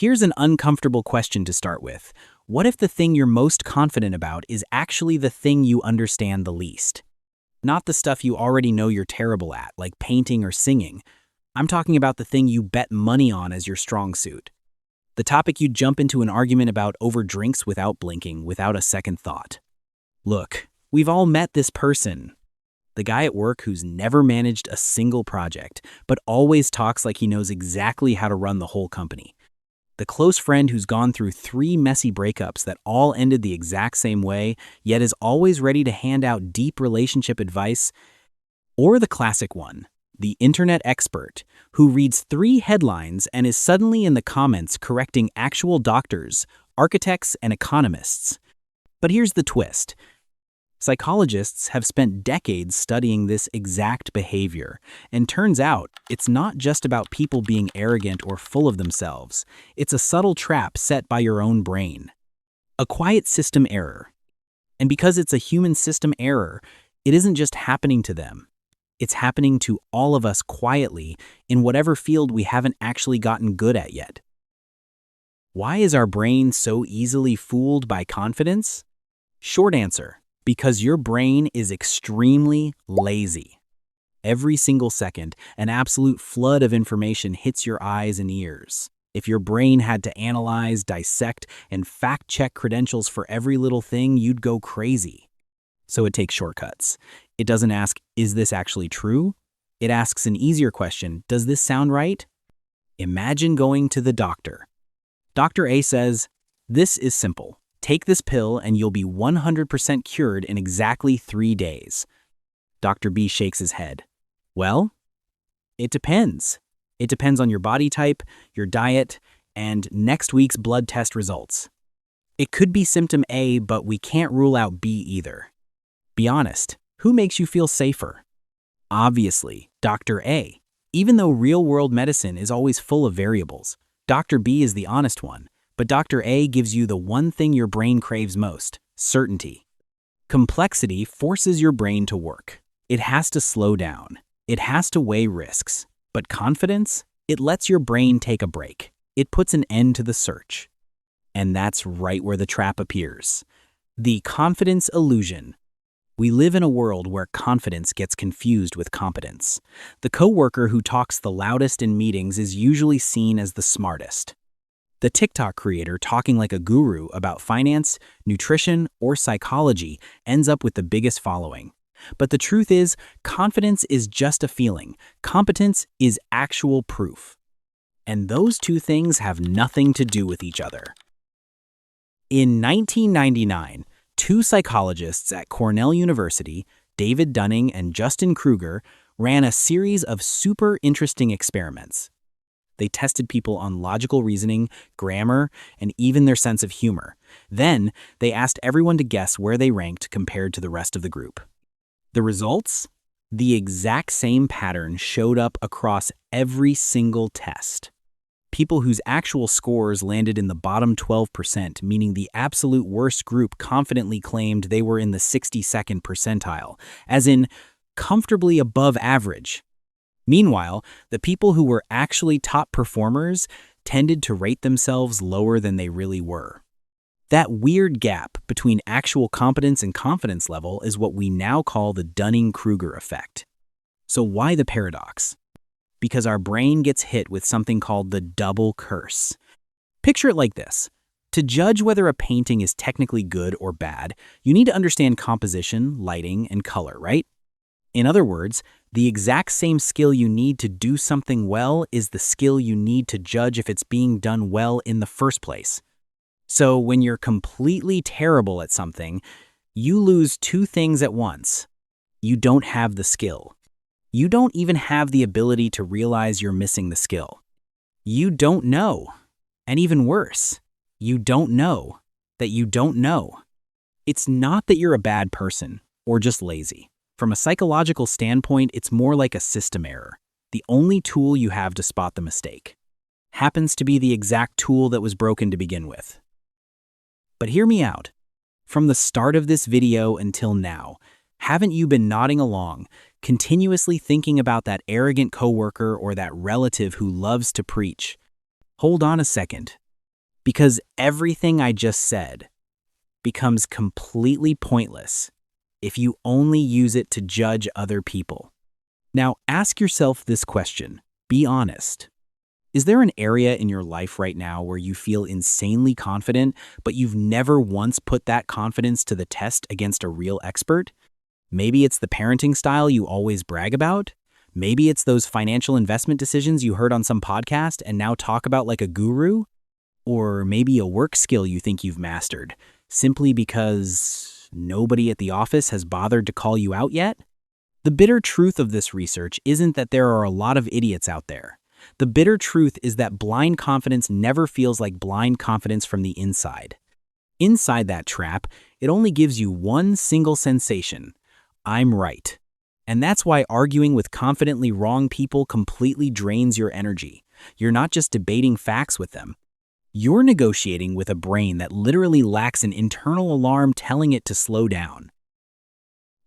Here's an uncomfortable question to start with. What if the thing you're most confident about is actually the thing you understand the least? Not the stuff you already know you're terrible at, like painting or singing. I'm talking about the thing you bet money on as your strong suit. The topic you'd jump into an argument about over drinks without blinking, without a second thought. Look, we've all met this person. The guy at work who's never managed a single project, but always talks like he knows exactly how to run the whole company. The close friend who's gone through 3 messy breakups that all ended the exact same way, yet is always ready to hand out deep relationship advice. Or the classic one, the internet expert, who reads 3 headlines and is suddenly in the comments correcting actual doctors, architects, and economists. But here's the twist. Psychologists have spent decades studying this exact behavior, and turns out it's not just about people being arrogant or full of themselves. It's a subtle trap set by your own brain. A quiet system error. And because it's a human system error, it isn't just happening to them. It's happening to all of us quietly in whatever field we haven't actually gotten good at yet. Why is our brain so easily fooled by confidence? Short answer. Because your brain is extremely lazy. Every single second, an absolute flood of information hits your eyes and ears. If your brain had to analyze, dissect, and fact-check credentials for every little thing, you'd go crazy. So it takes shortcuts. It doesn't ask, is this actually true? It asks an easier question, does this sound right? Imagine going to the doctor. Dr. A says, this is simple. Take this pill and you'll be 100% cured in exactly 3 days. Dr. B shakes his head. Well, it depends. It depends on your body type, your diet, and next week's blood test results. It could be symptom A, but we can't rule out B either. Be honest, who makes you feel safer? Obviously, Dr. A. Even though real-world medicine is always full of variables, Dr. B is the honest one. But Dr. A gives you the one thing your brain craves most, certainty. Complexity forces your brain to work. It has to slow down. It has to weigh risks. But confidence? It lets your brain take a break. It puts an end to the search. And that's right where the trap appears. The confidence illusion. We live in a world where confidence gets confused with competence. The coworker who talks the loudest in meetings is usually seen as the smartest. The TikTok creator talking like a guru about finance, nutrition, or psychology ends up with the biggest following. But the truth is, confidence is just a feeling. Competence is actual proof. And those two things have nothing to do with each other. In 1999, 2 psychologists at Cornell University, David Dunning and Dunning-Kruger, ran a series of super interesting experiments. They tested people on logical reasoning, grammar, and even their sense of humor. Then, they asked everyone to guess where they ranked compared to the rest of the group. The results? The exact same pattern showed up across every single test. People whose actual scores landed in the bottom 12%, meaning the absolute worst group confidently claimed they were in the 62nd percentile, as in comfortably above average. Meanwhile, the people who were actually top performers tended to rate themselves lower than they really were. That weird gap between actual competence and confidence level is what we now call the Dunning-Kruger effect. So why the paradox? Because our brain gets hit with something called the double curse. Picture it like this. To judge whether a painting is technically good or bad, you need to understand composition, lighting, and color, right? In other words, the exact same skill you need to do something well is the skill you need to judge if it's being done well in the first place. So when you're completely terrible at something, you lose 2 things at once. You don't have the skill. You don't even have the ability to realize you're missing the skill. You don't know. And even worse, you don't know that you don't know. It's not that you're a bad person or just lazy. From a psychological standpoint, it's more like a system error. The only tool you have to spot the mistake happens to be the exact tool that was broken to begin with. But hear me out. From the start of this video until now, haven't you been nodding along, continuously thinking about that arrogant coworker or that relative who loves to preach? Hold on a second. Because everything I just said becomes completely pointless if you only use it to judge other people. Now, ask yourself this question. Be honest. Is there an area in your life right now where you feel insanely confident, but you've never once put that confidence to the test against a real expert? Maybe it's the parenting style you always brag about. Maybe it's those financial investment decisions you heard on some podcast and now talk about like a guru. Or maybe a work skill you think you've mastered, simply because nobody at the office has bothered to call you out yet? The bitter truth of this research isn't that there are a lot of idiots out there. The bitter truth is that blind confidence never feels like blind confidence from the inside. Inside that trap, it only gives you one single sensation: I'm right. And that's why arguing with confidently wrong people completely drains your energy. You're not just debating facts with them. You're negotiating with a brain that literally lacks an internal alarm telling it to slow down.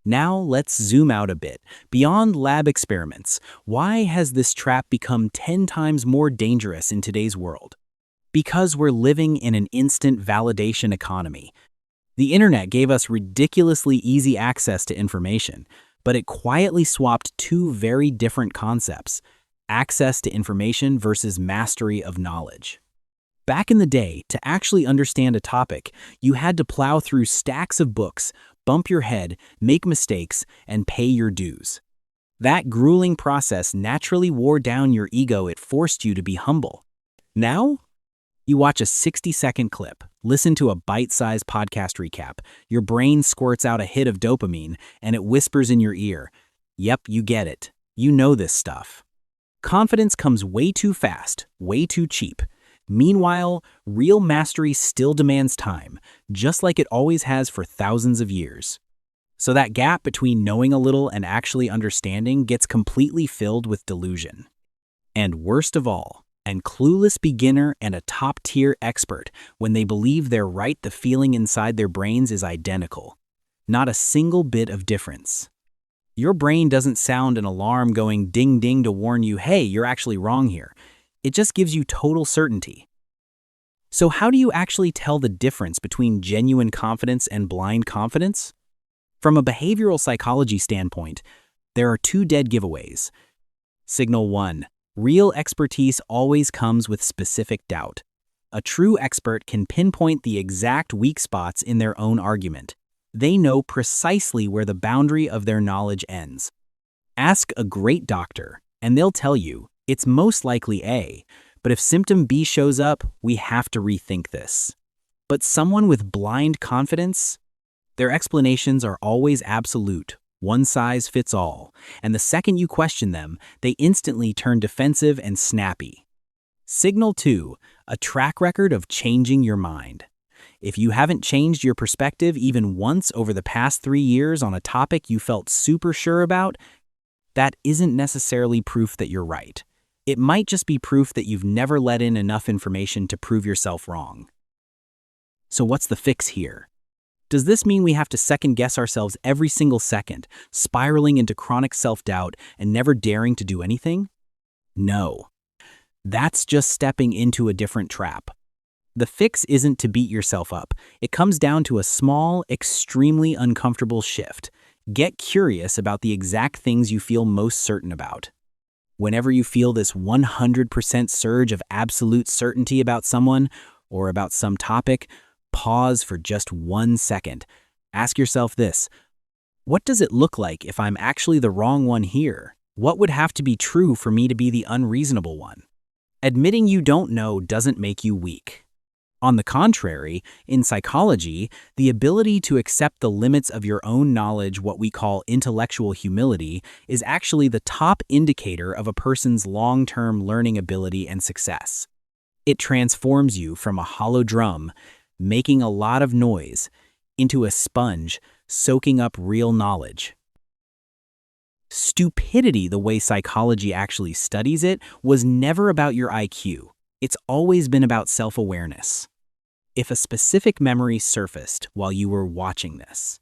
Now let's zoom out a bit. Beyond lab experiments, why has this trap become 10 times more dangerous in today's world? Because we're living in an instant validation economy. The internet gave us ridiculously easy access to information, but it quietly swapped two very different concepts: access to information versus mastery of knowledge. Back in the day, to actually understand a topic, you had to plow through stacks of books, bump your head, make mistakes, and pay your dues. That grueling process naturally wore down your ego. It forced you to be humble. Now, you watch a 60-second clip, listen to a bite-sized podcast recap, your brain squirts out a hit of dopamine, and it whispers in your ear, "Yep, you get it. You know this stuff." Confidence comes way too fast, way too cheap. Meanwhile, real mastery still demands time, just like it always has for thousands of years. So that gap between knowing a little and actually understanding gets completely filled with delusion. And worst of all, a clueless beginner and a top-tier expert, when they believe they're right, the feeling inside their brains is identical. Not a single bit of difference. Your brain doesn't sound an alarm going ding-ding to warn you, hey, you're actually wrong here. It just gives you total certainty. So how do you actually tell the difference between genuine confidence and blind confidence? From a behavioral psychology standpoint, there are two dead giveaways. Signal 1. Real expertise always comes with specific doubt. A true expert can pinpoint the exact weak spots in their own argument. They know precisely where the boundary of their knowledge ends. Ask a great doctor, and they'll tell you, it's most likely A, but if symptom B shows up, we have to rethink this. But someone with blind confidence, their explanations are always absolute, one size fits all, and the second you question them, they instantly turn defensive and snappy. Signal 2, a track record of changing your mind. If you haven't changed your perspective even once over the past 3 years on a topic you felt super sure about, that isn't necessarily proof that you're right. It might just be proof that you've never let in enough information to prove yourself wrong. So what's the fix here? Does this mean we have to second-guess ourselves every single second, spiraling into chronic self-doubt and never daring to do anything? No. That's just stepping into a different trap. The fix isn't to beat yourself up. It comes down to a small, extremely uncomfortable shift. Get curious about the exact things you feel most certain about. Whenever you feel this 100% surge of absolute certainty about someone or about some topic, pause for just 1 second. Ask yourself this: what does it look like if I'm actually the wrong one here? What would have to be true for me to be the unreasonable one? Admitting you don't know doesn't make you weak. On the contrary, in psychology, the ability to accept the limits of your own knowledge, what we call intellectual humility, is actually the top indicator of a person's long-term learning ability and success. It transforms you from a hollow drum, making a lot of noise, into a sponge, soaking up real knowledge. Stupidity, the way psychology actually studies it, was never about your IQ. It's always been about self-awareness. If a specific memory surfaced while you were watching this,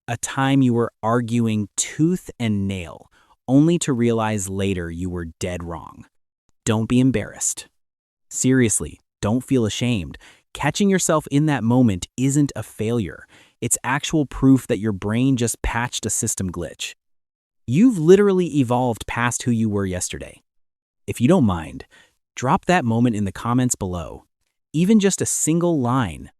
a time you were arguing tooth and nail, only to realize later you were dead wrong, don't be embarrassed. Seriously, Don't feel ashamed. Catching yourself in that moment isn't a failure. It's actual proof that your brain just patched a system glitch. You've literally evolved past who you were yesterday. If you don't mind, drop that moment in the comments below. Even just a single line.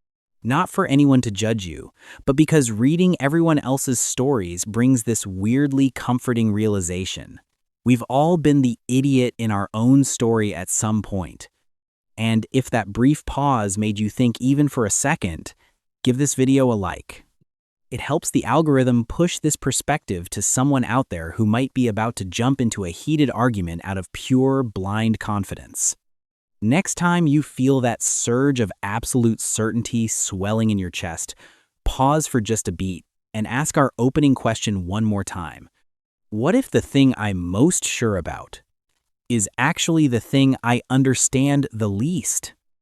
Not for anyone to judge you, but because reading everyone else's stories brings this weirdly comforting realization. We've all been the idiot in our own story at some point. And if that brief pause made you think even for a second, give this video a like. It helps the algorithm push this perspective to someone out there who might be about to jump into a heated argument out of pure, blind confidence. Next time you feel that surge of absolute certainty swelling in your chest, pause for just a beat and ask our opening question one more time. What if the thing I'm most sure about is actually the thing I understand the least?